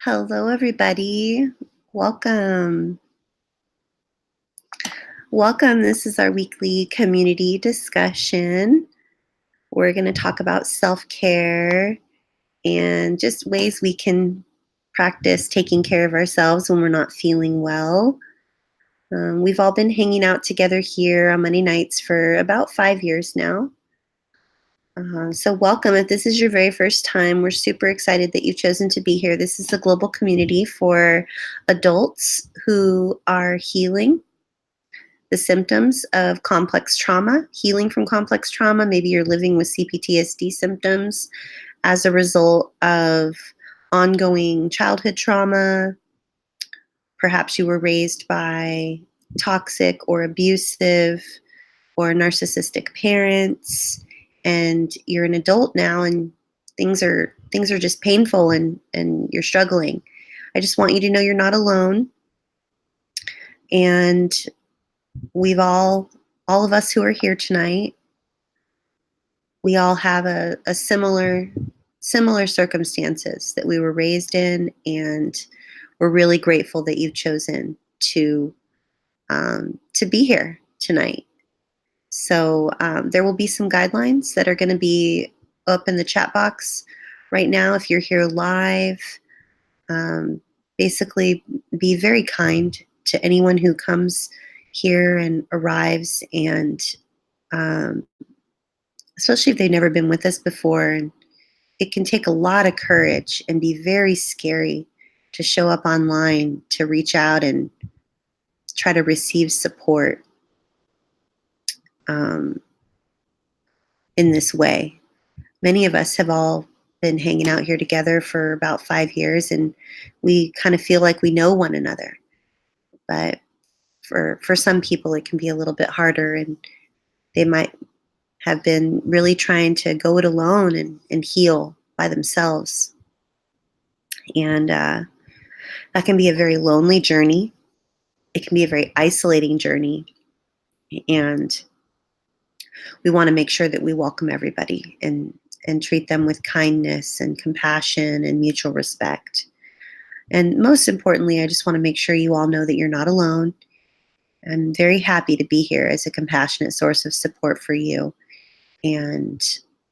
Hello, everybody. Welcome. Welcome. This is our weekly community discussion. We're going to talk about self care and just ways we can practice taking care of ourselves when we're not feeling well. We've all been hanging out together here on Monday nights for about 5 years now. So, welcome. If this is your very first time, we're super excited that you've chosen to be here. This is a global community for adults who are healing the symptoms of complex trauma, healing from complex trauma. Maybe you're living with CPTSD symptoms as a result of ongoing childhood trauma. Perhaps you were raised by toxic or abusive or narcissistic parents, and you're an adult now and things are just painful and you're struggling. I just want you to know you're not alone. And we've all of us who are here tonight, we all have a similar circumstances that we were raised in, and we're really grateful that you've chosen to be here tonight. So there will be some guidelines that are going to be up in the chat box right now. If you're here live, um, basically be very kind to anyone who comes here and arrives, and um, especially if they've never been with us before. And it can take a lot of courage and be very scary to show up online, to reach out and try to receive support um, in this way. Many of us have all been hanging out here together for about 5 years, and we kind of feel like we know one another. But for some people, it can be a little bit harder, and they might have been really trying to go it alone and heal by themselves. And that can be a very lonely journey. It can be a very isolating journey. And we want to make sure that we welcome everybody and treat them with kindness and compassion and mutual respect. And most importantly, I just want to make sure you all know that you're not alone. I'm very happy to be here as a compassionate source of support for you. And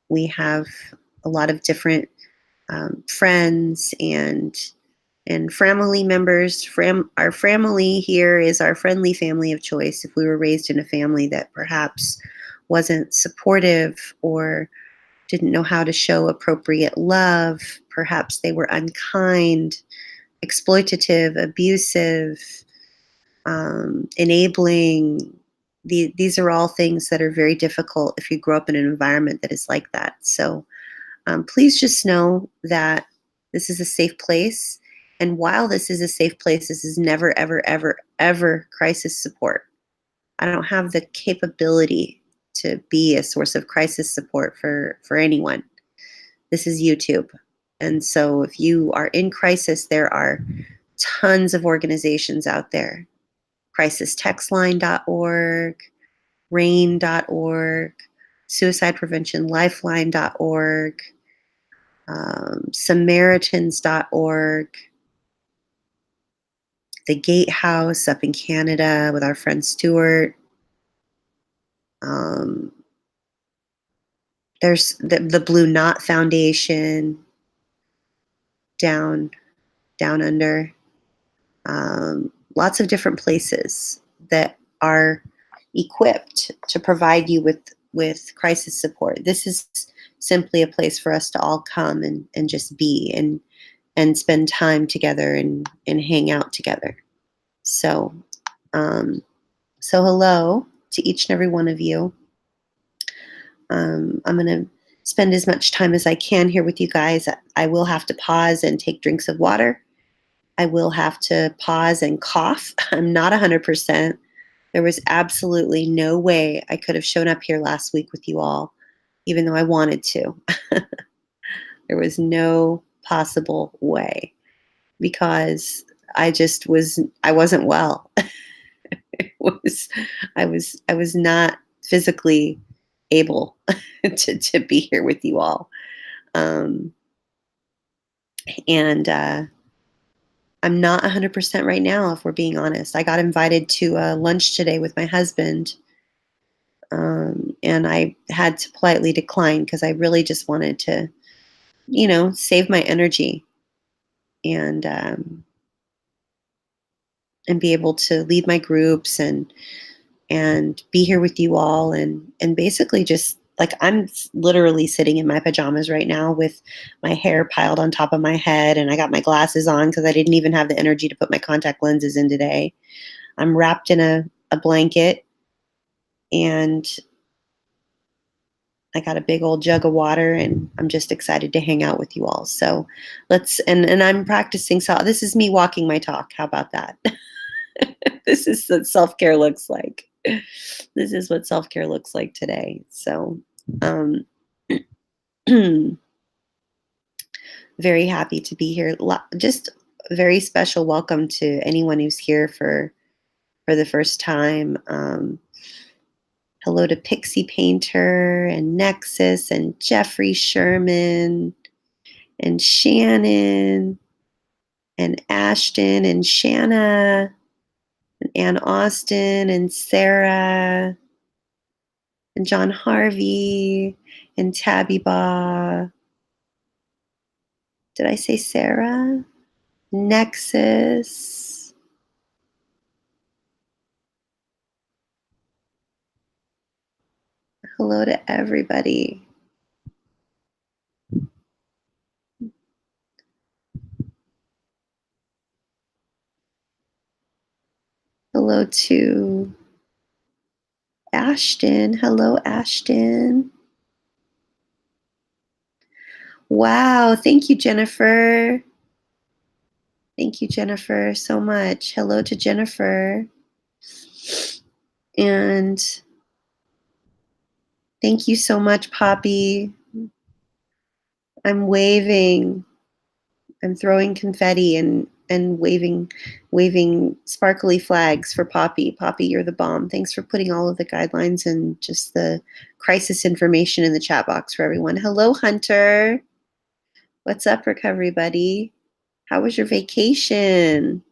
we have a lot of different friends and family members. Our family here is our friendly family of choice. If we were raised in a family that perhaps wasn't supportive or didn't know how to show appropriate love, perhaps they were unkind, exploitative, abusive, enabling. These are all things that are very difficult if you grow up in an environment that is like that. So please just know that this is a safe place. And while this is a safe place, this is never, ever, ever, ever crisis support. I don't have the capability to be a source of crisis support for anyone. This is YouTube. And so if you are in crisis, there are tons of organizations out there. CrisisTextLine.org, RAIN.org, SuicidePreventionLifeline.org, Samaritans.org, the Gatehouse up in Canada with our friend Stuart. There's the Blue Knot Foundation down under. Lots of different places that are equipped to provide you with crisis support. This is simply a place for us to all come and just be and spend time together and hang out together. So, so hello to each and every one of you. I'm going to spend as much time as I can here with you guys. I will have to pause and take drinks of water. I will have to pause and cough. I'm not 100%. There was absolutely no way I could have shown up here last week with you all, even though I wanted to. There was no possible way because I wasn't well. I was not physically able to be here with you all. And I'm not 100% right now, if we're being honest. I got invited to a lunch today with my husband, and I had to politely decline because I really just wanted to, save my energy and and be able to lead my groups and be here with you all and basically just like literally sitting in my pajamas right now with my hair piled on top of my head and I got my glasses on because I didn't even have the energy to put my contact lenses in today. I'm wrapped in a blanket and I got a big old jug of water and I'm just excited to hang out with you all. So and I'm practicing, so this is me walking my talk. How about that? This is what self-care looks like. This is what self-care looks like today. So um very happy to be here. Just a very special welcome to anyone who's here for the first time. Hello to Pixie Painter and Nexus and Jeffrey Sherman and Shannon and Ashton and Shanna and Ann Austin and Sarah and John Harvey and Tabby Ba. Did I say Sarah? Nexus. Hello to everybody. Hello to Ashton. Hello, Ashton. Wow. Thank you, Jennifer. Thank you, Jennifer, so much. Hello to Jennifer. And thank you so much, Poppy. I'm waving. I'm throwing confetti and waving sparkly flags for Poppy. Poppy, you're the bomb. Thanks for putting all of the guidelines and just the crisis information in the chat box for everyone. Hello, Hunter. What's up, recovery buddy? How was your vacation?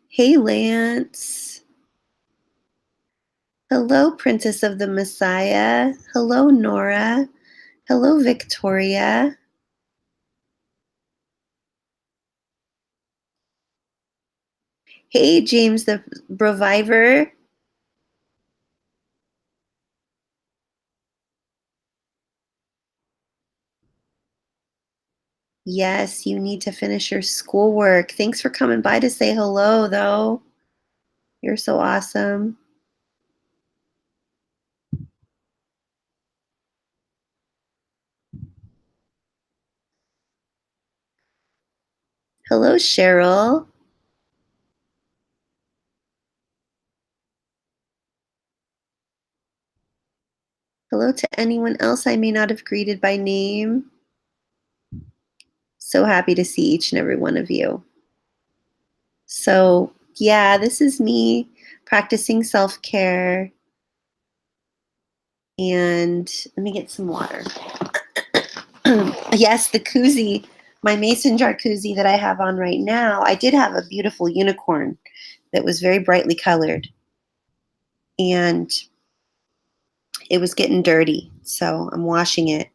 Hey, Lance. Hello, Princess of the Messiah. Hello, Nora. Hello, Victoria. Hey, James the Broviver. Yes, you need to finish your schoolwork. Thanks for coming by to say hello, though. You're so awesome. Hello, Cheryl. Hello to anyone else I may not have greeted by name. So happy to see each and every one of you. So, yeah, this is me practicing self care. And let me get some water. Yes, the koozie, my mason jar koozie that I have on right now, I did have a beautiful unicorn that was very brightly colored. And it was getting dirty. So I'm washing it.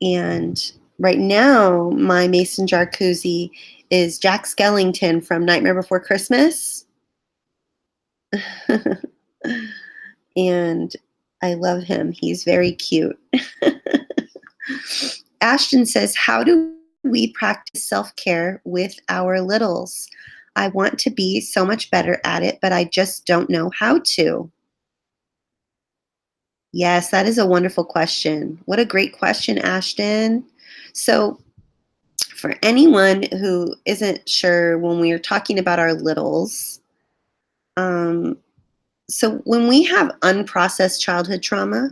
And right now, my mason jar koozie is Jack Skellington from Nightmare Before Christmas. And I love him. He's very cute. Ashton says, how do we practice self-care with our littles? I want to be so much better at it, but I just don't know how to. Yes, that is a wonderful question. What a great question, Ashton. So, for anyone who isn't sure, when we are talking about our littles, um, so when we have unprocessed childhood trauma,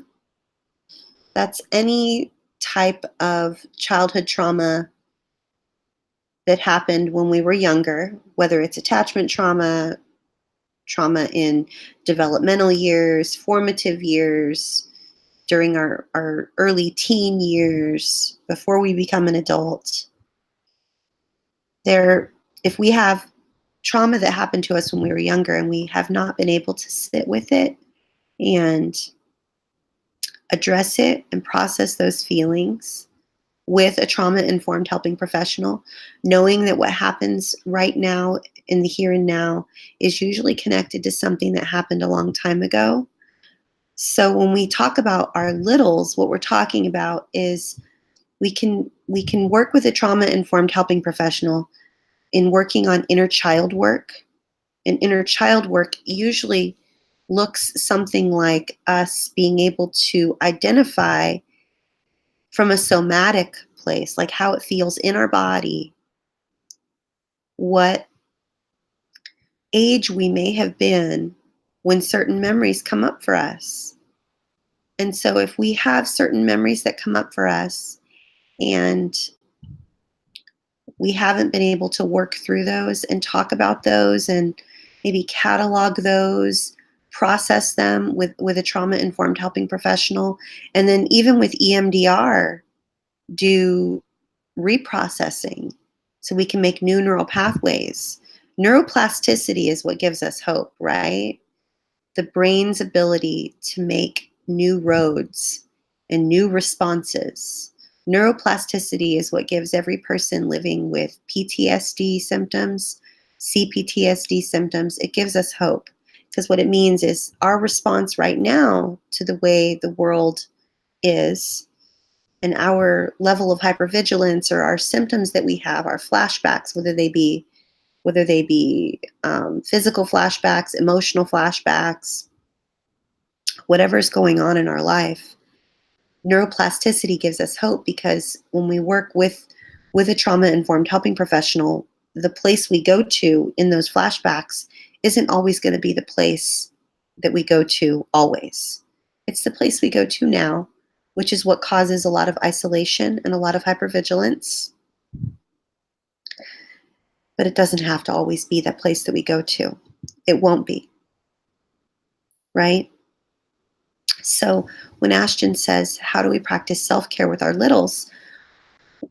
that's any type of childhood trauma that happened when we were younger, whether it's attachment trauma, trauma in developmental years, formative years, during our early teen years, before we become an adult, there, if we have trauma that happened to us when we were younger and we have not been able to sit with it and address it and process those feelings with a trauma informed helping professional, knowing that what happens right now in the here and now is usually connected to something that happened a long time ago. So when we talk about our littles, what we're talking about is we can work with a trauma informed helping professional in working on inner child work. And inner child work usually looks something like us being able to identify from a somatic place, like how it feels in our body, what age we may have been when certain memories come up for us. And so if we have certain memories that come up for us and we haven't been able to work through those and talk about those and maybe catalog those, process them with a trauma informed helping professional, and then even with EMDR, do reprocessing so we can make new neural pathways. Neuroplasticity is what gives us hope, right? The brain's ability to make new roads and new responses. Neuroplasticity is what gives every person living with PTSD symptoms, CPTSD symptoms, it gives us hope. Because what it means is our response right now to the way the world is and our level of hypervigilance or our symptoms that we have, our flashbacks, whether they be physical flashbacks, emotional flashbacks, whatever's going on in our life, neuroplasticity gives us hope because when we work with a trauma informed helping professional, the place we go to in those flashbacks isn't always going to be the place that we go to always. It's the place we go to now, which is what causes a lot of isolation and a lot of hypervigilance. But it doesn't have to always be that place that we go to. It won't be, right? So when Ashton says, how do we practice self-care with our littles?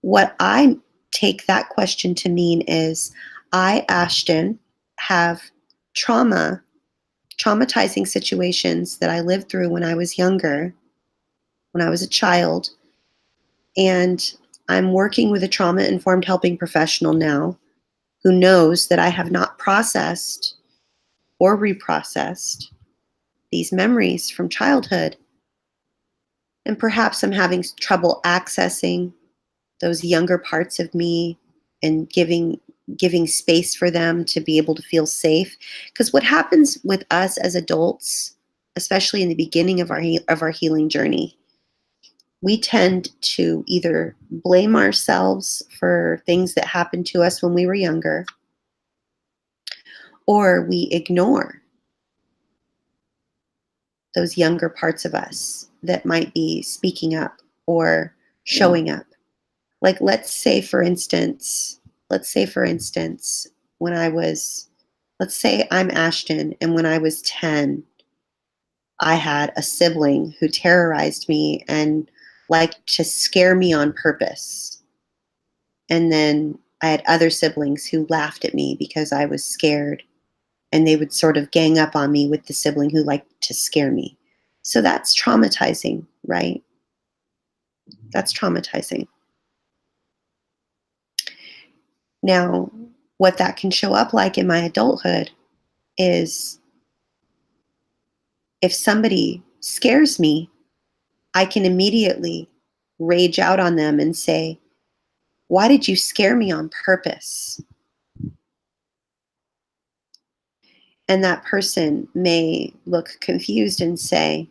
What I take that question to mean is, I, Ashton, have traumatizing situations that I lived through when I was younger, when I was a child, and I'm working with a trauma-informed helping professional now who knows that I have not processed or reprocessed these memories from childhood. And perhaps I'm having trouble accessing those younger parts of me and giving space for them to be able to feel safe. Because what happens with us as adults, especially in the beginning of our healing journey, we tend to either blame ourselves for things that happened to us when we were younger, or we ignore those younger parts of us that might be speaking up or showing up. Like let's say for instance, when I was, let's say I'm Ashton, and when I was 10, I had a sibling who terrorized me and liked to scare me on purpose. And then I had other siblings who laughed at me because I was scared, and they would sort of gang up on me with the sibling who liked to scare me. So that's traumatizing, right? That's traumatizing. Now, what that can show up like in my adulthood is if somebody scares me, I can immediately rage out on them and say, "Why did you scare me on purpose?" And that person may look confused and say,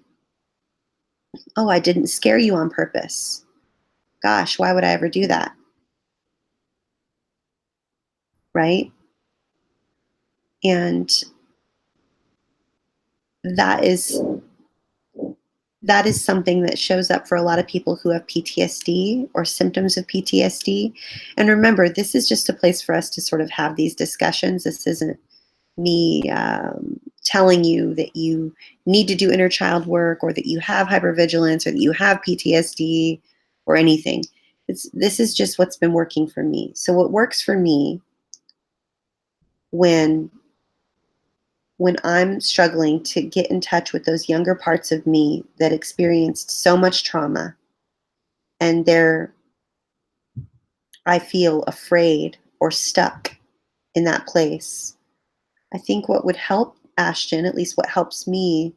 "Oh, I didn't scare you on purpose. Gosh, why would I ever do that?" Right? And that is that is something that shows up for a lot of people who have PTSD or symptoms of PTSD. And remember, this is just a place for us to sort of have these discussions. This isn't me telling you that you need to do inner child work, or that you have hypervigilance, or that you have PTSD or anything. This is just what's been working for me. So what works for me when I'm struggling to get in touch with those younger parts of me that experienced so much trauma, and I feel afraid or stuck in that place. I think what would help Ashton, at least what helps me,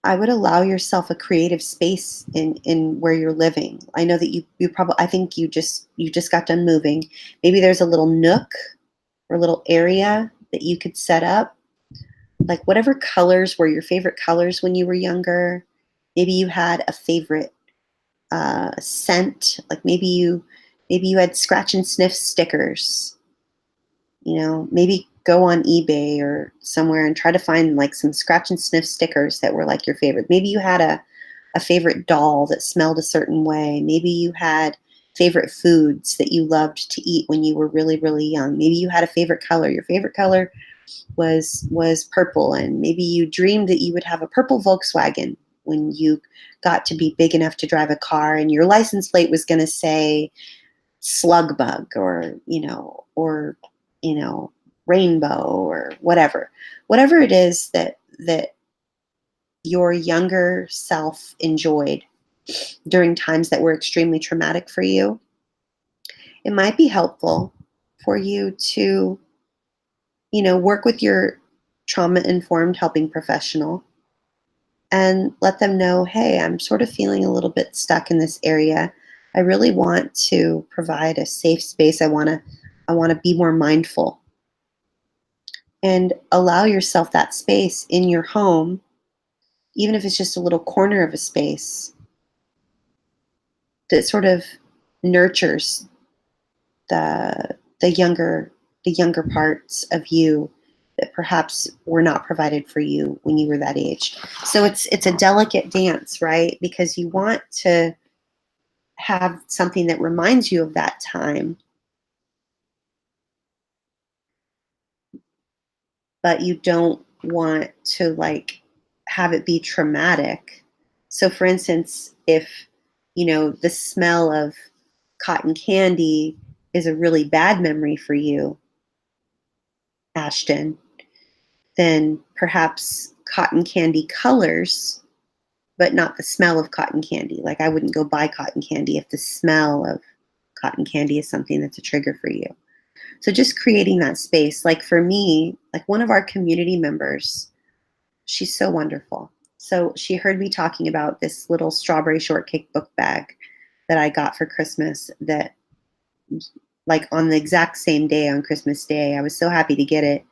I would allow yourself a creative space in where you're living. I know that you probably, I think you just got done moving. Maybe there's a little nook or a little area that you could set up, like whatever colors were your favorite colors when you were younger. Maybe you had a favorite scent, like maybe you had scratch and sniff stickers. Maybe go on eBay or somewhere and try to find like some scratch and sniff stickers that were like your favorite. Maybe you had a favorite doll that smelled a certain way. Maybe you had favorite foods that you loved to eat when you were really, really young. Maybe you had a favorite color. Your favorite color was purple, and maybe you dreamed that you would have a purple Volkswagen when you got to be big enough to drive a car, and your license plate was going to say slug bug, or rainbow, or whatever it is that your younger self enjoyed during times that were extremely traumatic for you. It might be helpful for you to work with your trauma informed helping professional and let them know, hey, I'm sort of feeling a little bit stuck in this area. I really want to provide a safe space. I want to be more mindful, and allow yourself that space in your home, even if it's just a little corner of a space that sort of nurtures the younger parts of you that perhaps were not provided for you when you were that age. So it's a delicate dance, right? Because you want to have something that reminds you of that time, but you don't want to like have it be traumatic. So for instance, if the smell of cotton candy is a really bad memory for you, Ashton, then perhaps cotton candy colors, but not the smell of cotton candy. Like, I wouldn't go buy cotton candy if the smell of cotton candy is something that's a trigger for you. So just creating that space. Like for me, like one of our community members, she's so wonderful. So she heard me talking about this little strawberry shortcake book bag that I got for Christmas, that like on the exact same day, on Christmas Day. I was so happy to get it,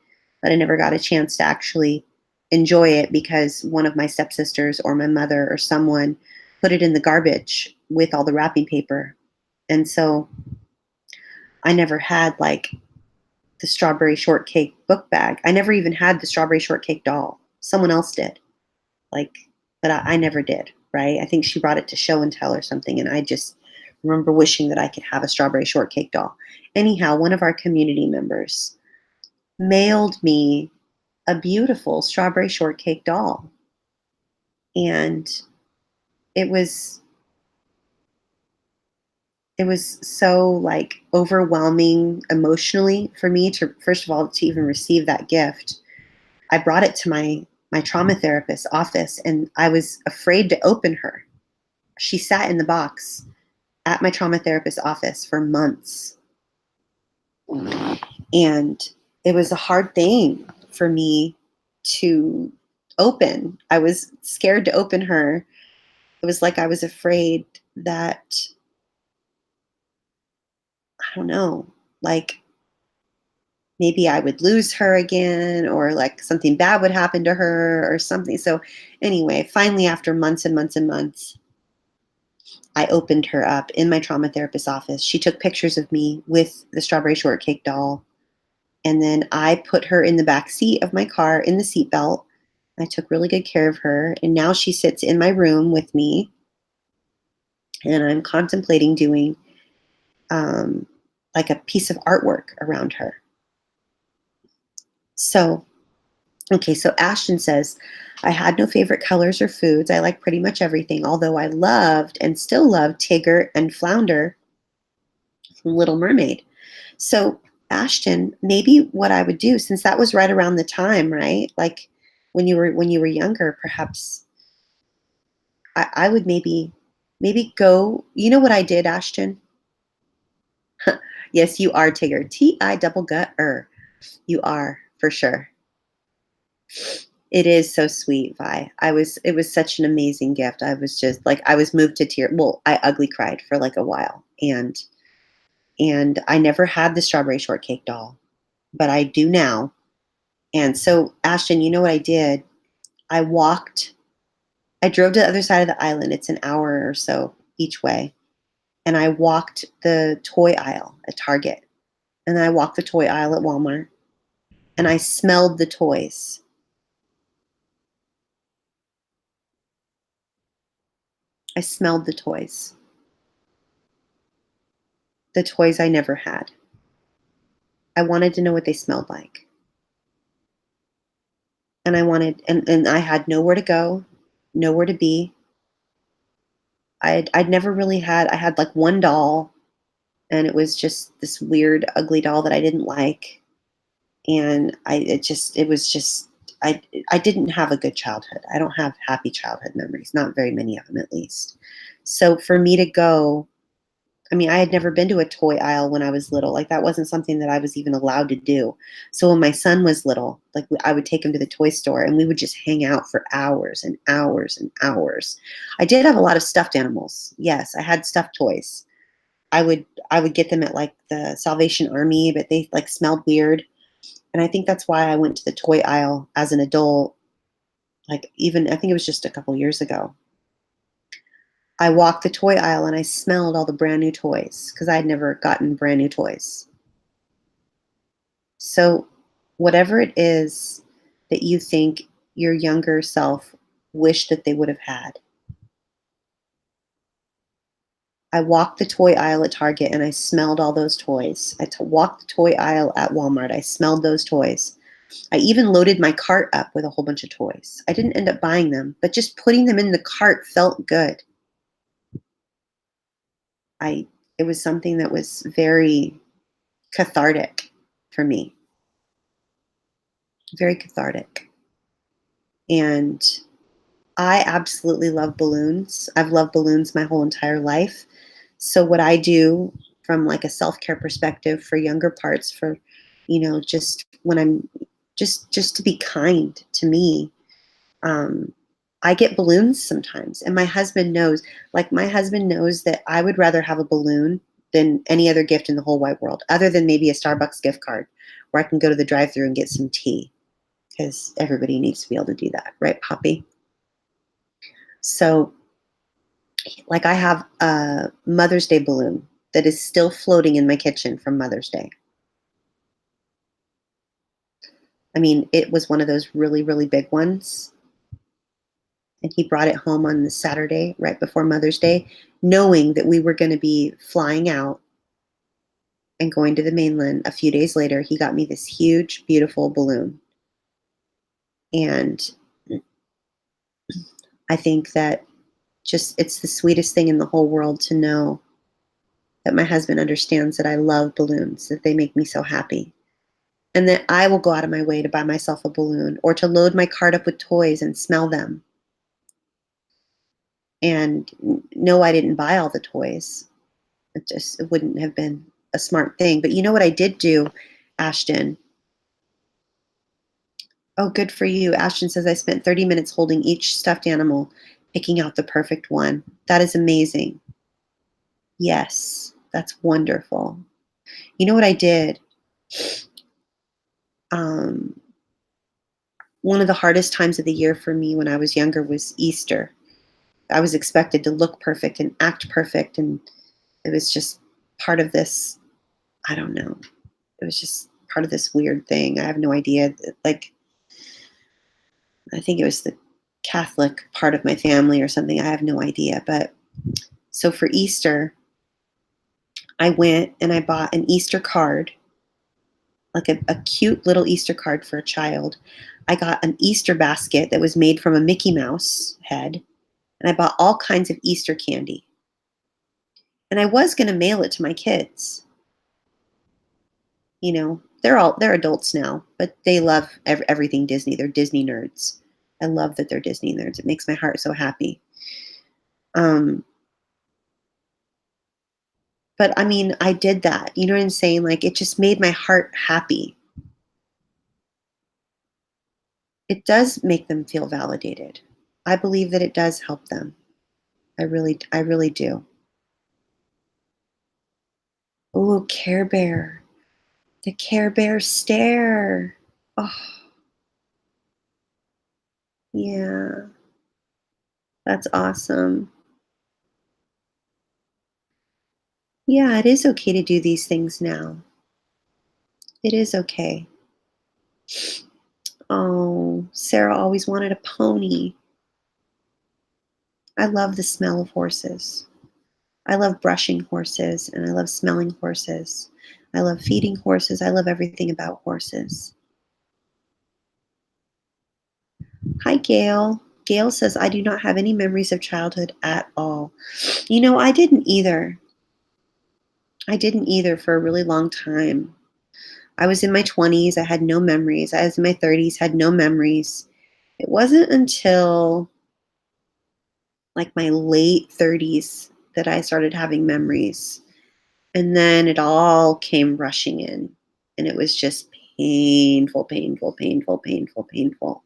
but I never got a chance to actually enjoy it because one of my stepsisters or my mother or someone put it in the garbage with all the wrapping paper. And so I never had like the strawberry shortcake book bag. I never even had the strawberry shortcake doll. Someone else did. Like, but I never did, right? I think she brought it to show and tell or something, and I just remember wishing that I could have a strawberry shortcake doll. Anyhow, one of our community members mailed me a beautiful strawberry shortcake doll, and it was it was so like overwhelming emotionally for me to, first of all, to even receive that gift. I brought it to my trauma therapist's office, and I was afraid to open her. She sat in the box at my trauma therapist's office for months. And it was a hard thing for me to open. I was scared to open her. It was like I was afraid that, I don't know, like maybe I would lose her again, or like something bad would happen to her or something. So, anyway, finally, after months and months and months, I opened her up in my trauma therapist's office. She took pictures of me with the strawberry shortcake doll. And then I put her in the back seat of my car in the seatbelt. I took really good care of her. And now she sits in my room with me. And I'm contemplating doing like a piece of artwork around her. So, okay, so Ashton says, I had no favorite colors or foods. I like pretty much everything, although I loved and still love Tigger and Flounder from Little Mermaid. So, Ashton, maybe what I would do, since that was right around the time, right? Like when you were younger, perhaps I would maybe go. You know what I did, Ashton? Yes, you are Tigger. Ti double gut er. You are for sure. It is so sweet, Vi. It was such an amazing gift. I was just like I was moved to tears. Well, I ugly cried for like a while. And I never had the strawberry shortcake doll, but I do now. And so, Ashton, you know what I did? I walked I drove to the other side of the island. It's an hour or so each way. And I walked the toy aisle at Target. And then I walked the toy aisle at Walmart. And I smelled the toys. I smelled the toys I never had. I wanted to know what they smelled like. And and I had nowhere to go, nowhere to be. I'd never really had, I had like one doll, and it was just this weird, ugly doll that I didn't like. And it was just, I, I didn't have a good childhood. I don't have happy childhood memories, not very many of them at least. So for me to go, I mean, I had never been to a toy aisle when I was little. Like that wasn't something that I was even allowed to do. So when my son was little, like I would take him to the toy store and we would just hang out for hours and hours and hours. I did have a lot of stuffed animals. Yes, I had stuffed toys. I would get them at like the Salvation Army, but they like smelled weird. And I think that's why I went to the toy aisle as an adult. Like even I think it was just a couple years ago. I walked the toy aisle and I smelled all the brand new toys because I had never gotten brand new toys. So, whatever it is that you think your younger self wished that they would have had, I walked the toy aisle at Target and I smelled all those toys. Walked the toy aisle at Walmart. I smelled those toys. I even loaded my cart up with a whole bunch of toys. I didn't end up buying them, but just putting them in the cart felt good. I It was something that was very cathartic for me, very cathartic. And I absolutely love balloons. I've loved balloons my whole entire life. So what I do from like a self-care perspective for younger parts for just when I'm just to be kind to me, um I get balloons sometimes and my husband knows, my husband knows that I would rather have a balloon than any other gift in the whole wide world other than maybe a Starbucks gift card where I can go to the drive-through and get some tea because everybody needs to be able to do that, right, Poppy? So, like, I have a Mother's Day balloon that is still floating in my kitchen from Mother's Day. I mean, it was one of those really, really big ones. And he brought it home on the Saturday right before Mother's Day, knowing that we were going to be flying out and going to the mainland a few days later. He got me this huge, beautiful balloon. And I think that just it's the sweetest thing in the whole world to know that my husband understands that I love balloons, that they make me so happy. And that I will go out of my way to buy myself a balloon or to load my cart up with toys and smell them. And no, I didn't buy all the toys. It wouldn't have been a smart thing. But you know what I did do, Ashton? Oh, good for you. Ashton says I spent 30 minutes holding each stuffed animal, picking out the perfect one. That is amazing. Yes, that's wonderful. You know what I did? Um, One of the hardest times of the year for me when I was younger was Easter. I was expected to look perfect and act perfect, and it was just part of this, I don't know. It was just part of this weird thing. I have no idea. Like, I think it was the Catholic part of my family or something. I have no idea. But so for Easter, I went and I bought an Easter card like a cute little Easter card for a child. I got an Easter basket that was made from a Mickey Mouse head, and I bought all kinds of Easter candy. And I was going to mail it to my kids. They're adults now, but they love everything Disney. They're Disney nerds. I love that they're Disney nerds. It makes my heart so happy. Um, but I mean, I did that. You know what I'm saying? Like it just made my heart happy. It does make them feel validated. I believe that it does help them. I really do. Oh, Care Bear. The Care Bear stare. Oh, yeah. That's awesome. Yeah, it is okay to do these things now. It is okay. Oh, Sarah always wanted a pony. I love the smell of horses. I love brushing horses and I love smelling horses. I love feeding horses. I love everything about horses. Hi, Gail. Gail says, I do not have any memories of childhood at all. I didn't either. I didn't either for a really long time. I was in my 20s. I had no memories. I was in my 30s, had no memories. It wasn't until like my late 30s that I started having memories. And then it all came rushing in. And it was just painful, painful, painful, painful, painful.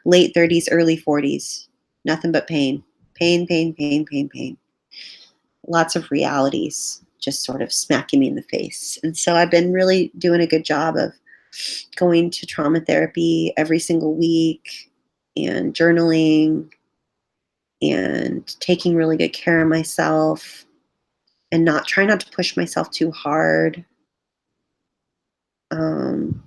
Late 30s, early 40s. Nothing but pain. Pain, pain, pain, pain, pain. Lots of realities just sort of smacking me in the face. And so I've been really doing a good job of going to trauma therapy every single week and journaling and taking really good care of myself and not to push myself too hard. Um,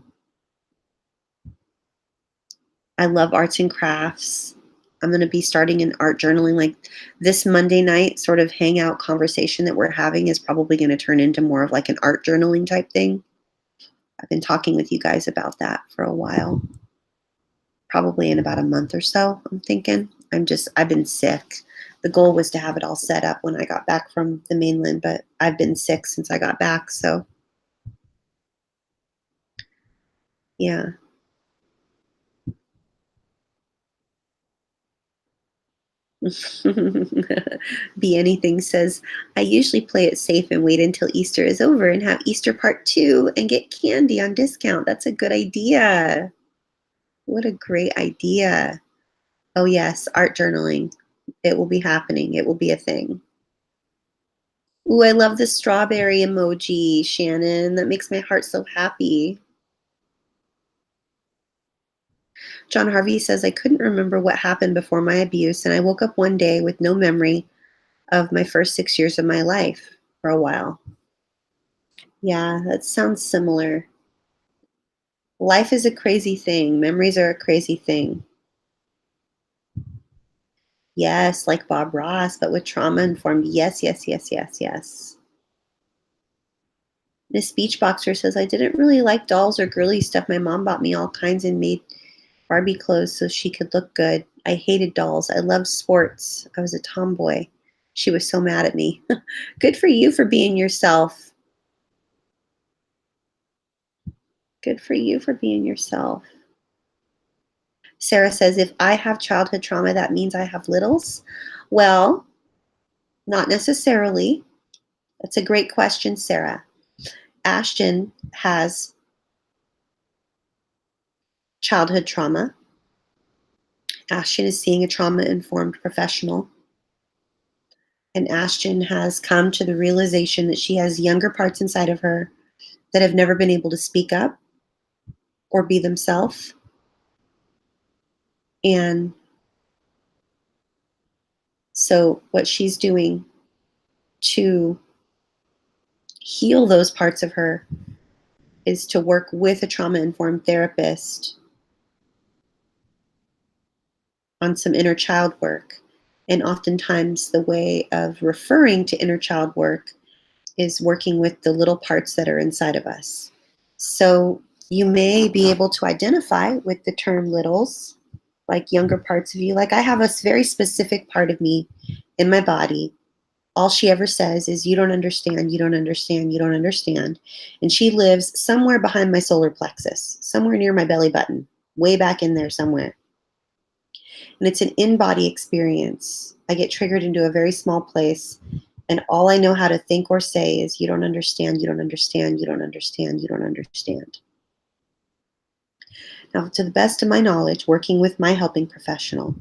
I love arts and crafts. I'm going to be starting an art journaling like this Monday night sort of hangout conversation that we're having is probably going to turn into more of like an art journaling type thing. I've been talking with you guys about that for a while, probably in about a month or so, I'm thinking. I've been sick. The goal was to have it all set up when I got back from the mainland, but I've been sick since I got back. So, yeah. Be Anything says, I usually play it safe and wait until Easter is over and have Easter part two and get candy on discount. That's a good idea. What a great idea. Oh, yes, art journaling. It will be happening, it will be a thing. Ooh, I love the strawberry emoji, Shannon. That makes my heart so happy. John Harvey says, I couldn't remember what happened before my abuse, and I woke up one day with no memory of my first 6 years of my life for a while. Yeah, that sounds similar. Life is a crazy thing. Memories are a crazy thing. Yes, like Bob Ross, but with trauma informed. Yes, yes, yes, yes, yes. Miss Beachboxer says, I didn't really like dolls or girly stuff. My mom bought me all kinds and made Barbie clothes so she could look good. I hated dolls. I loved sports. I was a tomboy. She was so mad at me. Good for you for being yourself. Good for you for being yourself. Sarah says, if I have childhood trauma, that means I have littles. Well, not necessarily. That's a great question, Sarah. Ashton has childhood trauma. Ashton is seeing a trauma informed professional. And Ashton has come to the realization that she has younger parts inside of her that have never been able to speak up or be themselves. And so, what she's doing to heal those parts of her is to work with a trauma informed therapist on some inner child work. And oftentimes, the way of referring to inner child work is working with the little parts that are inside of us. So, You may be able to identify with the term littles, like younger parts of you. Like I have a very specific part of me in my body. All she ever says is, "You don't understand, you don't understand, you don't understand." And she lives somewhere behind my solar plexus, somewhere near my belly button, way back in there somewhere. And it's an in body experience. I get triggered into a very small place. And all I know how to think or say is, "You don't understand, you don't understand, you don't understand, you don't understand." Now, to the best of my knowledge, working with my helping professional.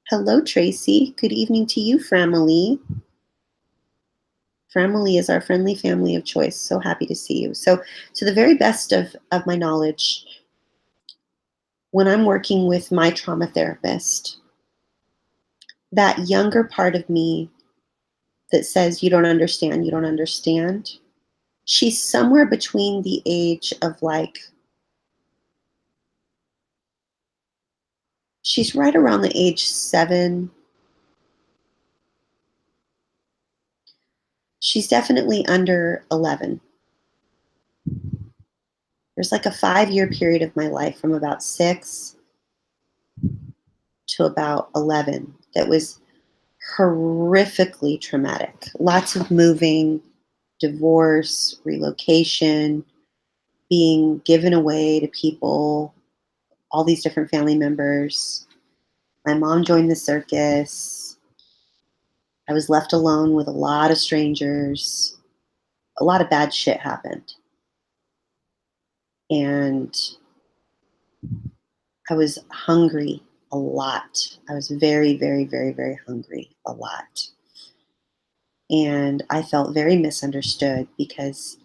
Hello, Tracy. Good evening to you, Framily. Framily is our friendly family of choice. So happy to see you. So, to the very best of my knowledge, when I'm working with my trauma therapist, that younger part of me that says, "You don't understand, you don't understand," she's somewhere between the age of like, she's right around the age 7. She's definitely under 11. There's like a 5-year period of my life from about 6 to about 11 that was horrifically traumatic. Lots of moving, divorce, relocation, being given away to people, all these different family members. My mom joined the circus. I was left alone with a lot of strangers. A lot of bad shit happened. And I was hungry a lot. I was very, very, very, very hungry a lot. And I felt very misunderstood because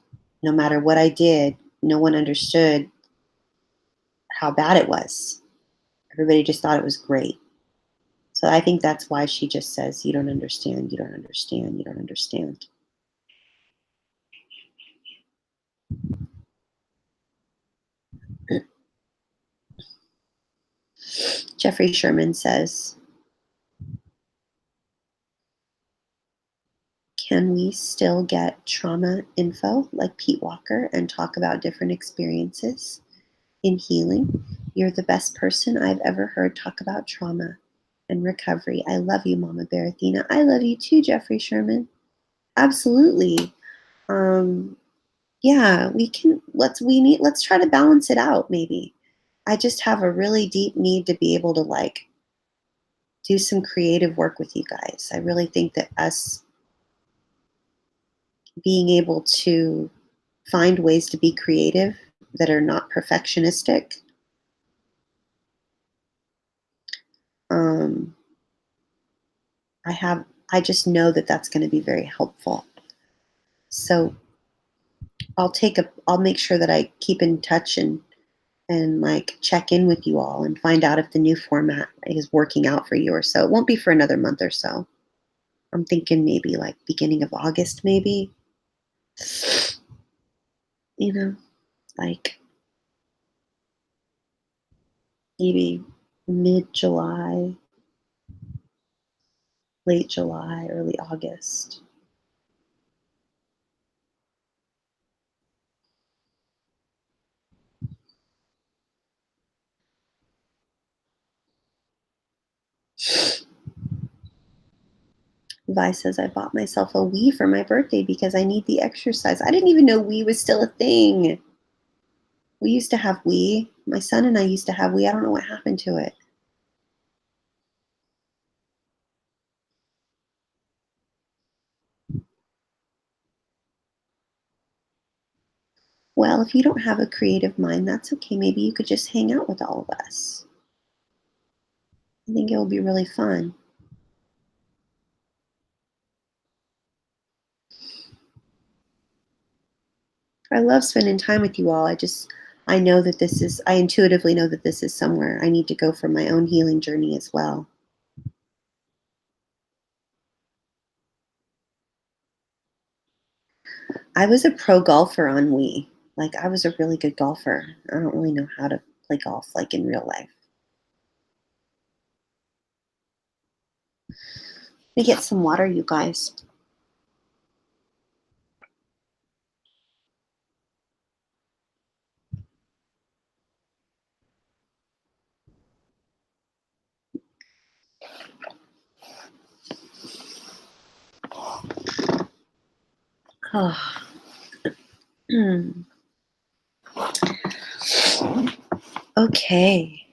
no matter what I did, no one understood how bad it was. Everybody just thought it was great. So I think that's why she just says, "You don't understand, you don't understand, you don't understand." Jeffrey Sherman says, "Can we still get trauma info like Pete Walker and talk about different experiences in healing? You're the best person I've ever heard talk about trauma and recovery. I love you, Mama Bear Athena." I love you too, Jeffrey Sherman. Absolutely. Um, yeah, we can, let's try to balance it out maybe. I just have a really deep need to be able to like do some creative work with you guys. I really think that us being able to find ways to be creative that are not perfectionistic, um, I just know that that's going to be very helpful. So I'll make sure that I keep in touch and like check in with you all and find out if the new format is working out for you or so. It won't be for another month or so. I'm thinking maybe like beginning of August, maybe. You know, like maybe mid July, late July, early August. Vi says, "I bought myself a Wii for my birthday because I need the exercise." I didn't even know Wii was still a thing. We used to have Wii. My son and I used to have Wii. I don't know what happened to it. Well, if you don't have a creative mind, that's okay. Maybe you could just hang out with all of us. I think it will be really fun. I love spending time with you all. I know that I intuitively know that this is somewhere I need to go for my own healing journey as well. I was a pro golfer on Wii. Like, I was a really good golfer. I don't really know how to play golf like in real life. Let me get some water, you guys. Oh. Okay.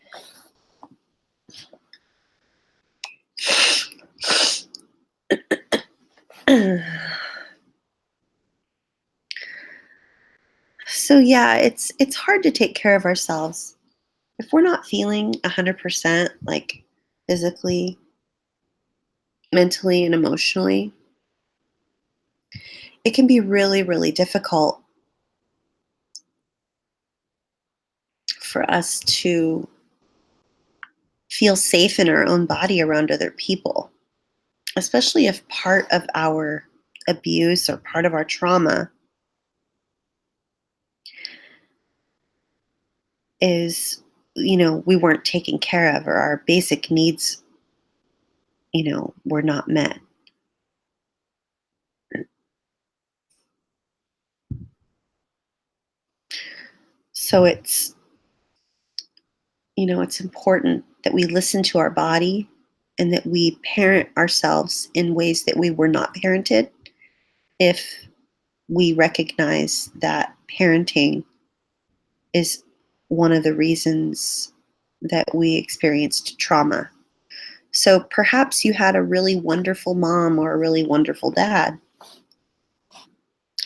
So yeah, it's hard to take care of ourselves if we're not feeling 100% like physically, mentally, and emotionally. It can be really, really difficult for us to feel safe in our own body around other people, especially if part of our abuse or part of our trauma is, we weren't taken care of or our basic needs, were not met. So it's important that we listen to our body and that we parent ourselves in ways that we were not parented if we recognize that parenting is one of the reasons that we experienced trauma. So perhaps you had a really wonderful mom or a really wonderful dad,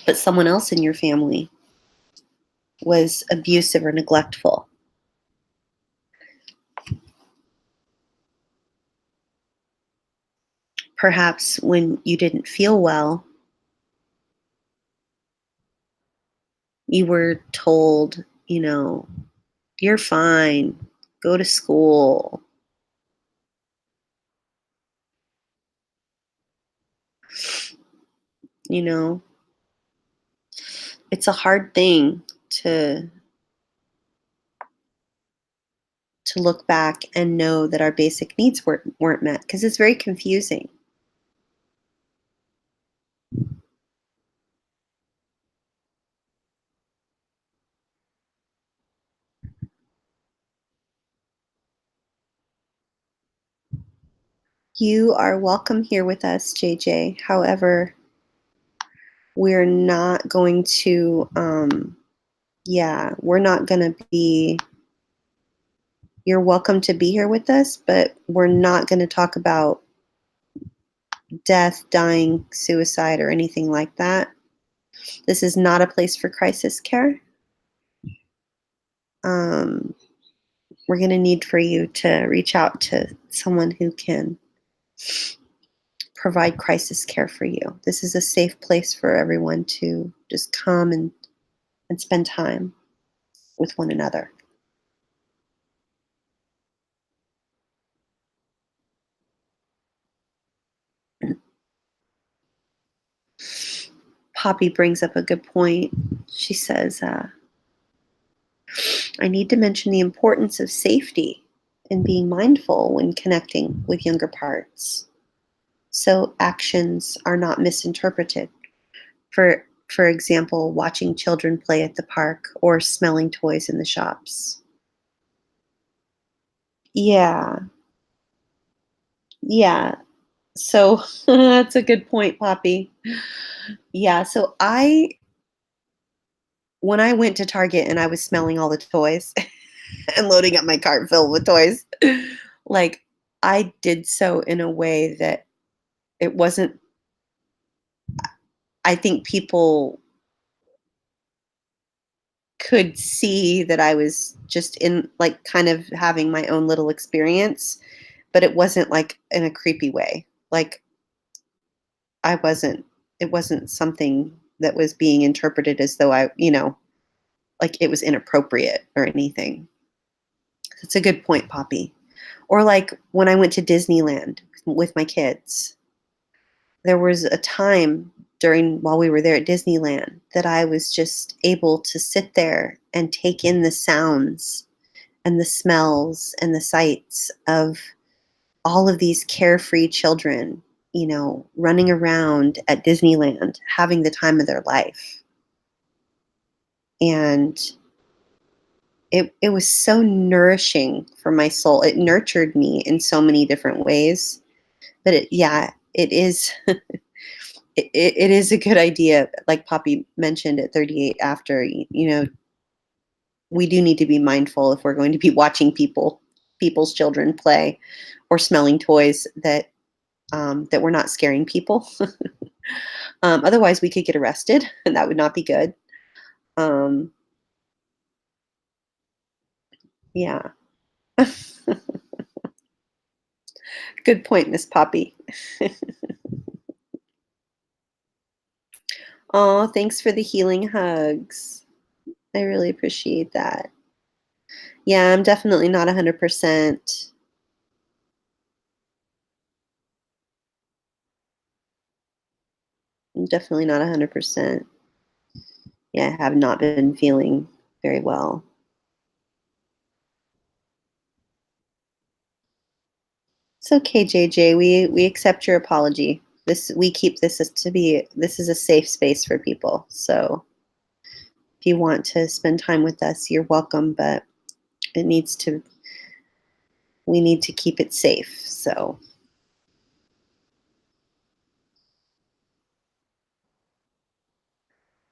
but someone else in your family was abusive or neglectful. Perhaps when you didn't feel well, you were told, you're fine, go to school. You know, it's a hard thing to to look back and know that our basic needs weren't met because it's very confusing. You are welcome here with us, JJ. However, we're not going to, yeah, we're not going to be, you're welcome to be here with us, but we're not going to talk about death, dying, suicide, or anything like that. This is not a place for crisis care. Um, we're going to need for you to reach out to someone who can provide crisis care for you. This is a safe place for everyone to just come and spend time with one another. Poppy brings up a good point. She says, I need to mention the importance of safety and being mindful when connecting with younger parts, so actions are not misinterpreted. For example, watching children play at the park or smelling toys in the shops. Yeah, yeah. So that's a good point, Poppy. Yeah, so when I went to Target and I was smelling all the toys and loading up my cart filled with toys, like I did so in a way that it wasn't, I think people could see that I was just in like kind of having my own little experience, but it wasn't like in a creepy way. Like I wasn't it wasn't something that was being interpreted as though like it was inappropriate or anything. That's a good point, Poppy. Or like when I went to Disneyland with my kids, there was a time during while we were there at Disneyland that I was just able to sit there and take in the sounds and the smells and the sights of all of these carefree children, running around at Disneyland, having the time of their life. And it was so nourishing for my soul. It nurtured me in so many different ways. But it is it is a good idea, like Poppy mentioned at 38 after, we do need to be mindful if we're going to be watching people's children play or smelling toys that we're not scaring people. Otherwise, we could get arrested, and that would not be good. Um, yeah. Good point, Miss Poppy. Oh, thanks for the healing hugs. I really appreciate that. Yeah, I'm definitely not 100%. I'm definitely not 100%. Yeah, I have not been feeling very well. It's okay, JJ. We accept your apology. We keep this as to be this is a safe space for people. So if you want to spend time with us, you're welcome, but it needs to we need to keep it safe. So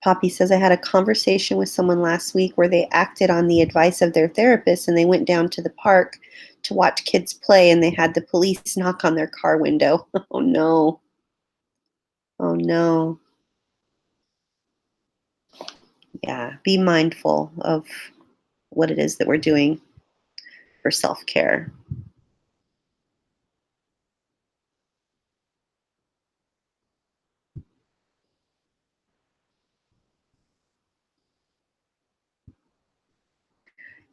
Poppy says I had a conversation with someone last week where they acted on the advice of their therapist and they went down to the park to watch kids play and they had the police knock on their car window. Oh no. Oh no. Yeah, be mindful of what it is that we're doing for self-care.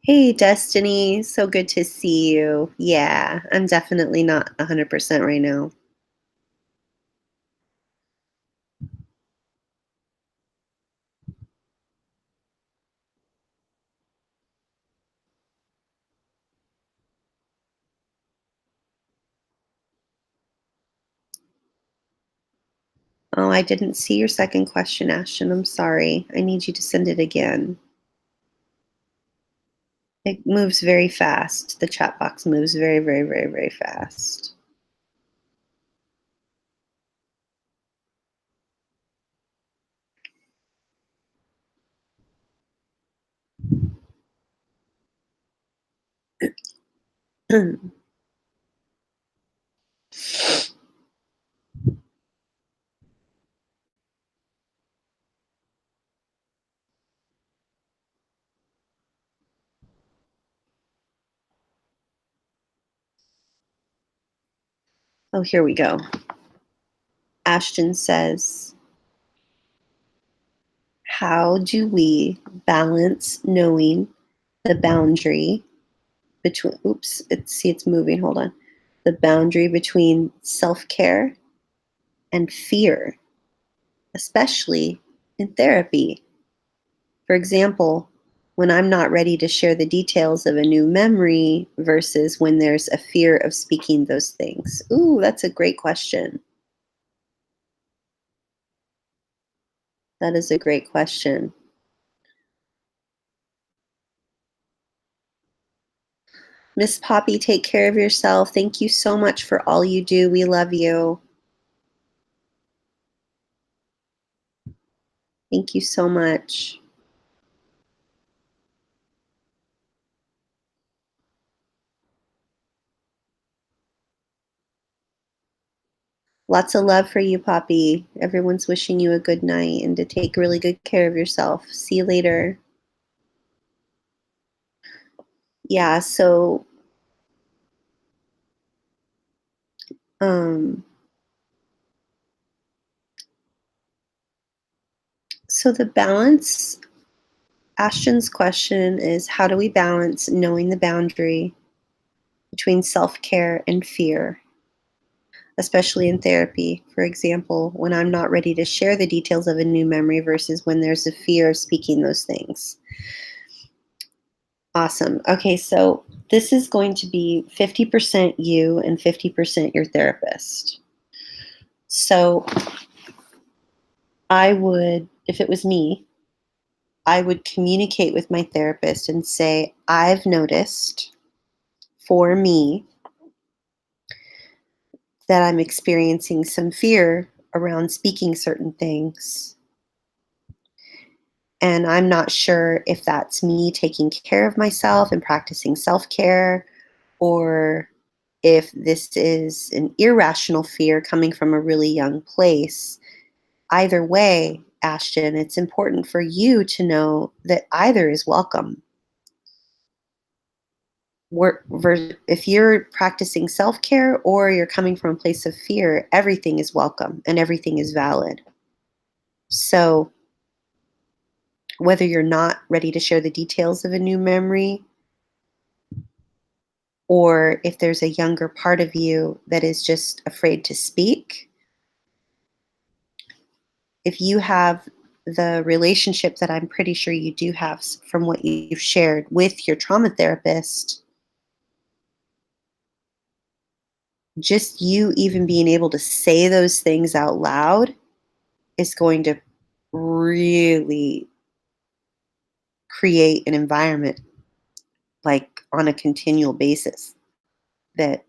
Hey, Destiny. So good to see you. Yeah, I'm definitely not 100% right now. Oh, I didn't see your second question, Ashton. I'm sorry. I need you to send it again. It moves very fast. The chat box moves very, very, very, very fast. Oh, here we go. Ashton says, how do we balance knowing the boundary between, oops, it's moving, hold on. The boundary between self care and fear, especially in therapy. For example, when I'm not ready to share the details of a new memory versus when there's a fear of speaking those things. Ooh, that's a great question. That is a great question. Miss Poppy, take care of yourself. Thank you so much for all you do. We love you. Thank you so much. Lots of love for you, Poppy. Everyone's wishing you a good night and to take really good care of yourself. See you later. Yeah, um so the balance, Ashton's question is how do we balance knowing the boundary between self-care and fear, especially in therapy? For example, when I'm not ready to share the details of a new memory versus when there's a fear of speaking those things. Awesome. Okay, so this is going to be 50% you and 50% your therapist. So I would, if it was me, I would communicate with my therapist and say, I've noticed for me that I'm experiencing some fear around speaking certain things. And I'm not sure if that's me taking care of myself and practicing self care, or if this is an irrational fear coming from a really young place. Either way, Ashton, it's important for you to know that either is welcome. If you're practicing self care or you're coming from a place of fear, everything is welcome and everything is valid. So, whether you're not ready to share the details of a new memory, or if there's a younger part of you that is just afraid to speak, if you have the relationship that I'm pretty sure you do have from what you've shared with your trauma therapist, just you even being able to say those things out loud is going to really create an environment, like on a continual basis, that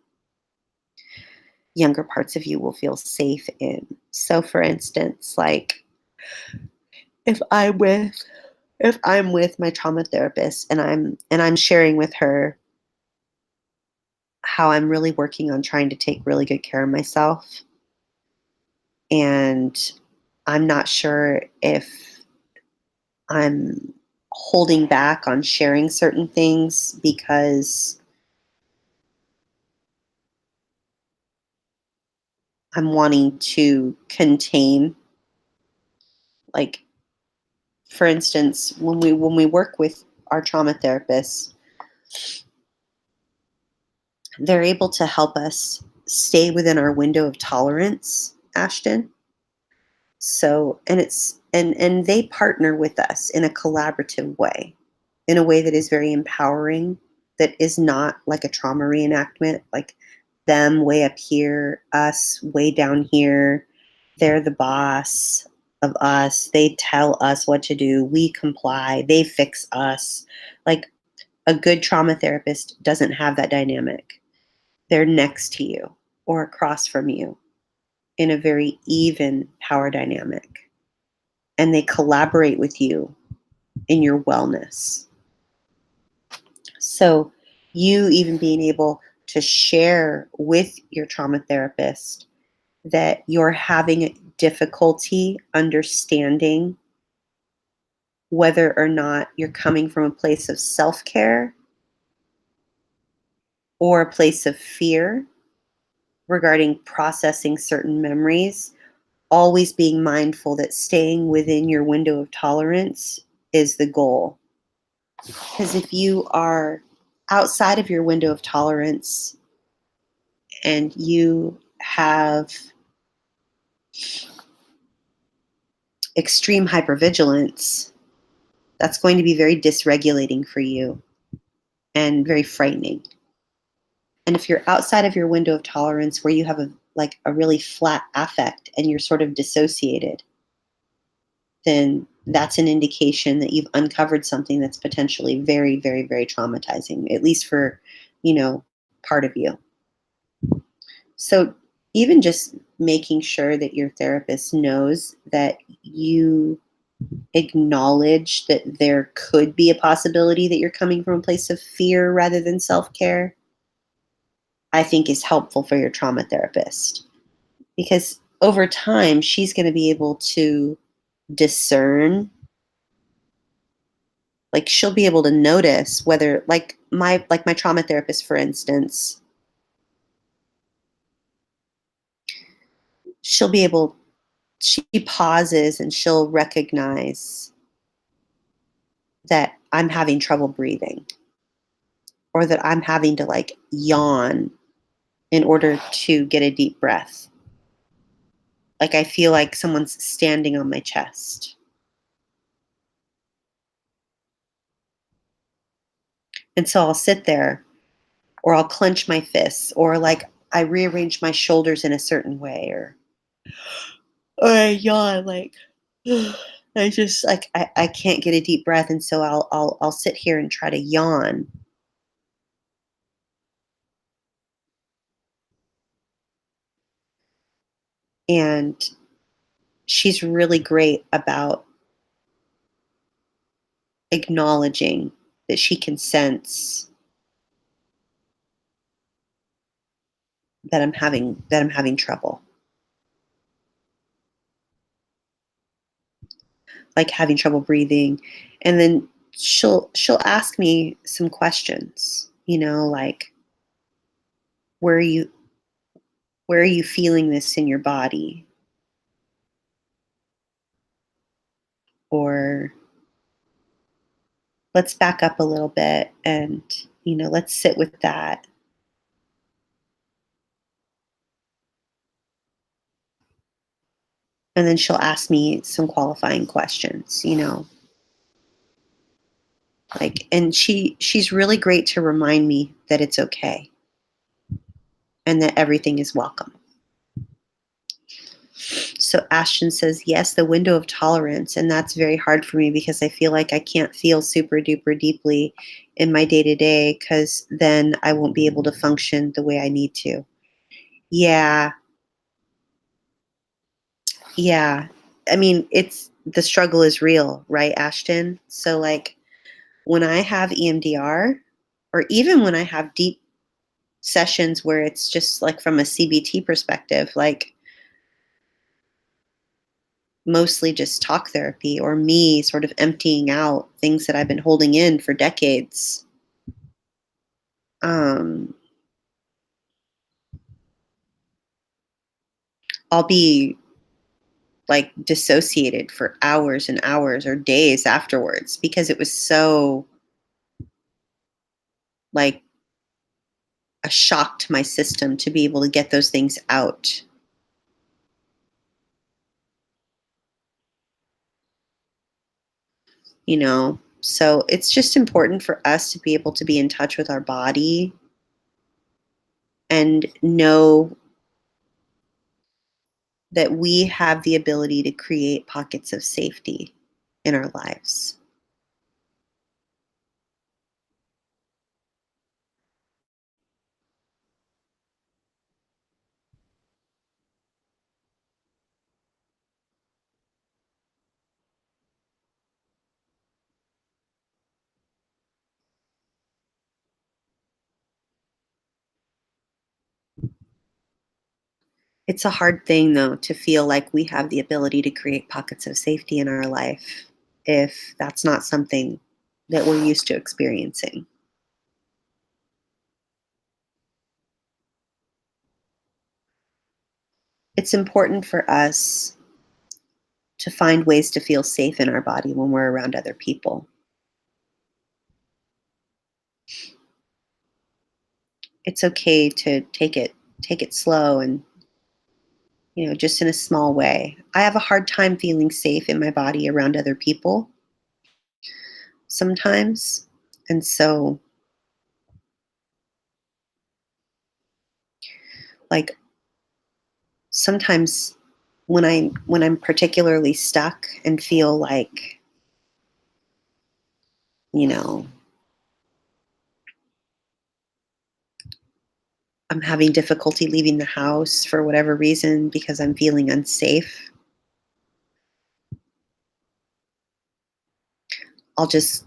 younger parts of you will feel safe in. So for instance, like if I'm with if I'm with my trauma therapist and I'm sharing with her how I'm really working on trying to take really good care of myself, and I'm not sure if I'm holding back on sharing certain things because I'm wanting to contain, like, for instance, when we work with our trauma therapists, they're able to help us stay within our window of tolerance, Ashton. So, and they partner with us in a collaborative way, in a way that is very empowering, that is not like a trauma reenactment, like them way up here, us way down here. They're the boss of us. They tell us what to do. We comply. They fix us. Like a good trauma therapist doesn't have that dynamic. They're next to you or across from you in a very even power dynamic, and they collaborate with you in your wellness. So, you even being able to share with your trauma therapist that you're having difficulty understanding whether or not you're coming from a place of self care or a place of fear regarding processing certain memories, always being mindful that staying within your window of tolerance is the goal. Because if you are outside of your window of tolerance and you have extreme hypervigilance, that's going to be very dysregulating for you and very frightening. And if you're outside of your window of tolerance where you have a really flat affect and you're sort of dissociated, then that's an indication that you've uncovered something that's potentially very, very, very traumatizing, at least for, you know, part of you. So even just making sure that your therapist knows that you acknowledge that there could be a possibility that you're coming from a place of fear rather than self-care, I think is helpful for your trauma therapist. Because over time, she's going to be able to discern, like she'll be able to notice whether like my trauma therapist, for instance, she'll be able she pauses and she'll recognize that I'm having trouble breathing or that I'm having to like yawn in order to get a deep breath. Like I feel like someone's standing on my chest. And so I'll sit there or I'll clench my fists or like I rearrange my shoulders in a certain way or I yawn like I just like I can't get a deep breath and so I'll sit here and try to yawn. And she's really great about acknowledging that she can sense that I'm having trouble, like having trouble breathing. And then she'll ask me some questions, like, where are you where are you feeling this in your body? Or let's back up a little bit and, let's sit with that. And then she'll ask me some qualifying questions, like, and she's really great to remind me that it's okay and that everything is welcome. So Ashton says, yes, the window of tolerance. And that's very hard for me because I feel like I can't feel super duper deeply in my day to day because then I won't be able to function the way I need to. Yeah, yeah. I mean, the struggle is real, right, Ashton? So, like, when I have EMDR, or even when I have deep sessions where it's just like from a CBT perspective, like mostly just talk therapy or me sort of emptying out things that I've been holding in for decades. Um, I'll be like dissociated for hours and hours or days afterwards because it was so like a shock to my system to be able to get those things out. So it's just important for us to be able to be in touch with our body and know that we have the ability to create pockets of safety in our lives. It's a hard thing, though, to feel like we have the ability to create pockets of safety in our life if that's not something that we're used to experiencing. It's important for us to find ways to feel safe in our body when we're around other people. It's okay to take it slow and, just in a small way. I have a hard time feeling safe in my body around other people sometimes. And so, like, sometimes when I'm particularly stuck and feel like, you know, I'm having difficulty leaving the house for whatever reason because I'm feeling unsafe, I'll just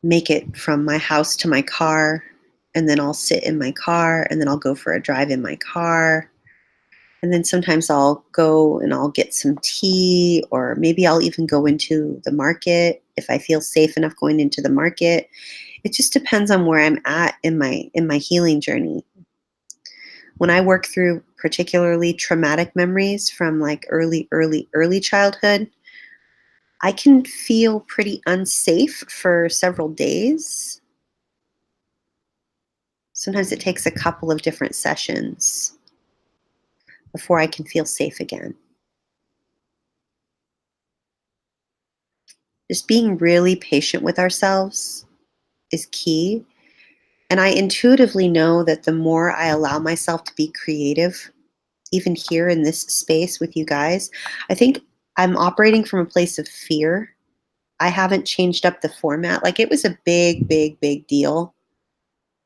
make it from my house to my car, and then I'll sit in my car, and then I'll go for a drive in my car. And then sometimes I'll go and I'll get some tea, or maybe I'll even go into the market if I feel safe enough going into the market. It just depends on where I'm at in my healing journey. When I work through particularly traumatic memories from like early childhood, I can feel pretty unsafe for several days. Sometimes it takes a couple of different sessions before I can feel safe again. Just being really patient with ourselves is key. And I intuitively know that the more I allow myself to be creative, even here in this space with you guys, I think I'm operating from a place of fear. I haven't changed up the format. Like, it was a big, big, big deal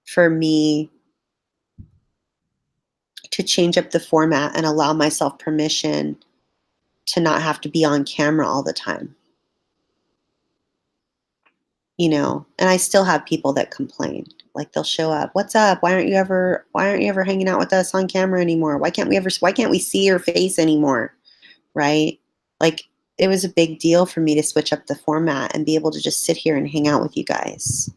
for me to change up the format and allow myself permission to not have to be on camera all the time, you know? And I still have people that complain. Like they'll show up, "What's up? Why aren't you ever hanging out with us on camera anymore? Why can't we see your face anymore?" Right? Like it was a big deal for me to switch up the format and be able to just sit here and hang out with you guys.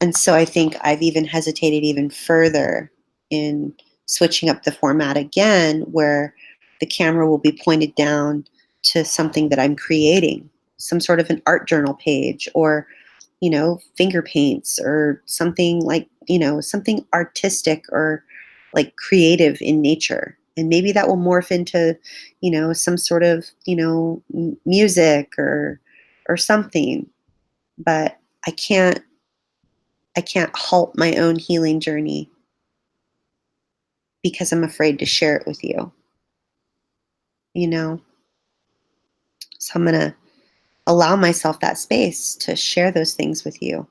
And so I think I've even hesitated even further in switching up the format again, where the camera will be pointed down to something that I'm creating, some sort of an art journal page or, finger paints or something like, something artistic or like creative in nature. And maybe that will morph into, some sort of, music or something. But I can't I can't halt my own healing journey because I'm afraid to share it with you, you know? So I'm going to allow myself that space to share those things with you.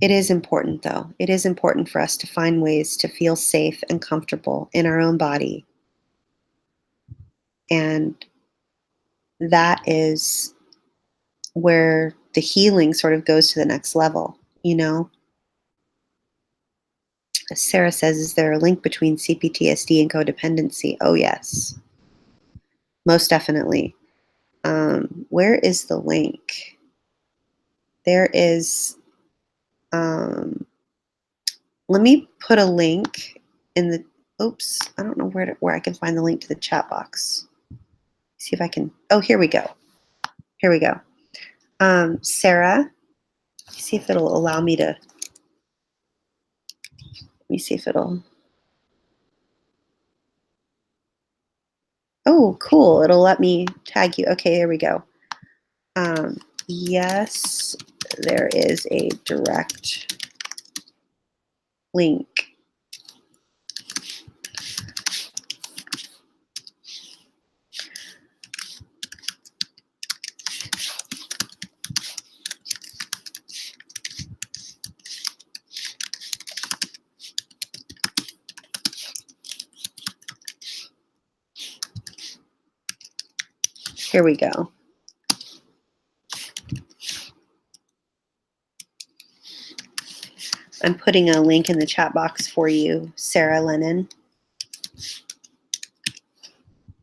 It is important, though. It is important for us to find ways to feel safe and comfortable in our own body. And that is where the healing sort of goes to the next level, you know? As Sarah says, is there a link between CPTSD and codependency? Oh, yes, most definitely. Where is the link? There is, um, let me put a link in the, oops, I don't know where I can find the link to the chat box. See if I can, oh, here we go. Here we go. Sarah, see if it'll allow me to, let me see if it'll, oh, cool. It'll let me tag you. Okay, there we go. Yes, there is a direct link. Here we go. I'm putting a link in the chat box for you, Sarah Lennon.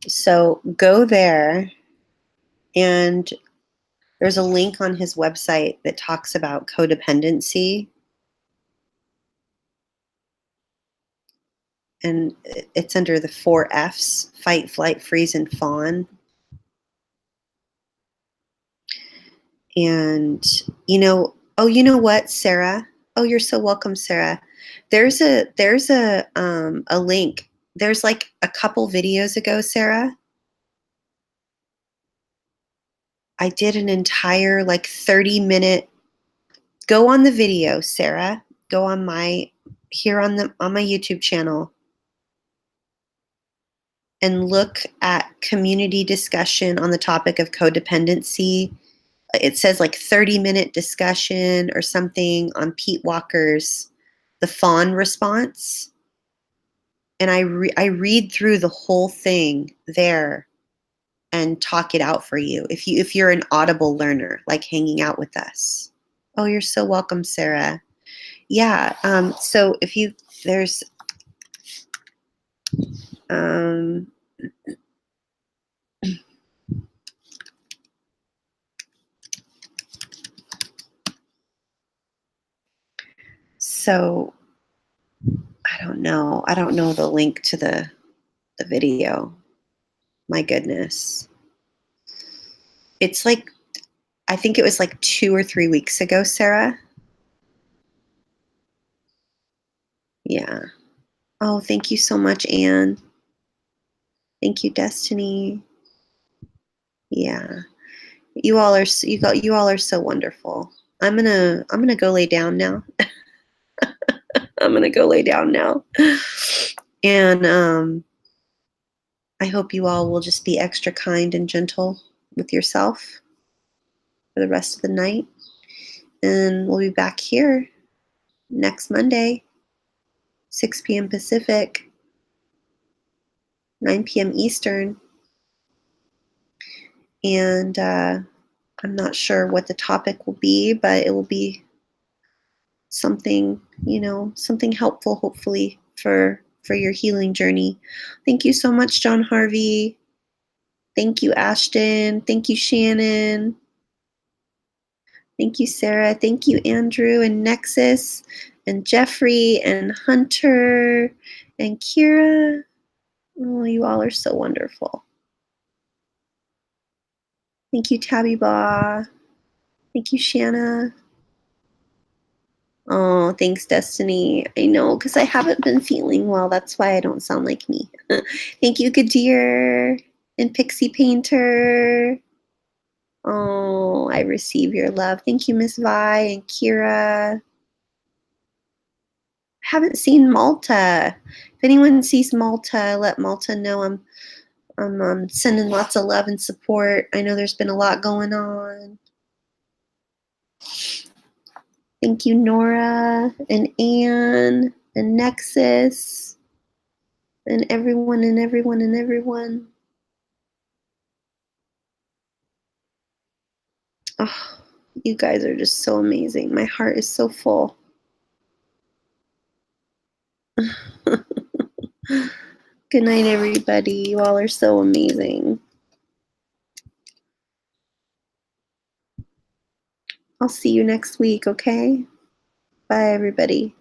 So go there, and there's a link on his website that talks about codependency. And it's under the 4 F's: fight, flight, freeze, and fawn. And, oh, you know what, Sarah? Oh, you're so welcome, Sarah. There's a link. There's like a couple videos ago, Sarah, I did an entire like 30-minute, go on the video, Sarah. Go on my, here on my YouTube channel and look at community discussion on the topic of codependency. It says like 30-minute discussion or something on Pete Walker's The Fawn Response. And I read through the whole thing there and talk it out for you if you're an Audible learner, like hanging out with us. Oh, you're so welcome, Sarah. Yeah. So if you there's um, so I don't know. I don't know the link to the video. My goodness. It's like, I think it was like 2 or 3 weeks ago, Sarah. Yeah. Oh, thank you so much, Anne. Thank you, Destiny. Yeah. You all are so wonderful. I'm gonna go lay down now. I'm gonna go lay down now. And I hope you all will just be extra kind and gentle with yourself for the rest of the night. And we'll be back here next Monday, 6 p.m. Pacific. 9 p.m. Eastern. And I'm not sure what the topic will be, but it will be something, something helpful, hopefully, for your healing journey. Thank you so much, John Harvey. Thank you, Ashton. Thank you, Shannon. Thank you, Sarah. Thank you, Andrew and Nexus and Jeffrey and Hunter and Kira. Oh, you all are so wonderful. Thank you, Tabby Ba. Thank you, Shanna. Oh, thanks, Destiny. I know, because I haven't been feeling well. That's why I don't sound like me. Thank you, Gadir and Pixie Painter. Oh, I receive your love. Thank you, Miss Vi and Kira. Haven't seen Malta. If anyone sees Malta, let Malta know I'm sending lots of love and support. I know there's been a lot going on. Thank you, Nora and Anne and Nexus and everyone and everyone and everyone. Oh, you guys are just so amazing. My heart is so full. Good night, everybody. You all are so amazing. I'll see you next week, okay? Bye, everybody.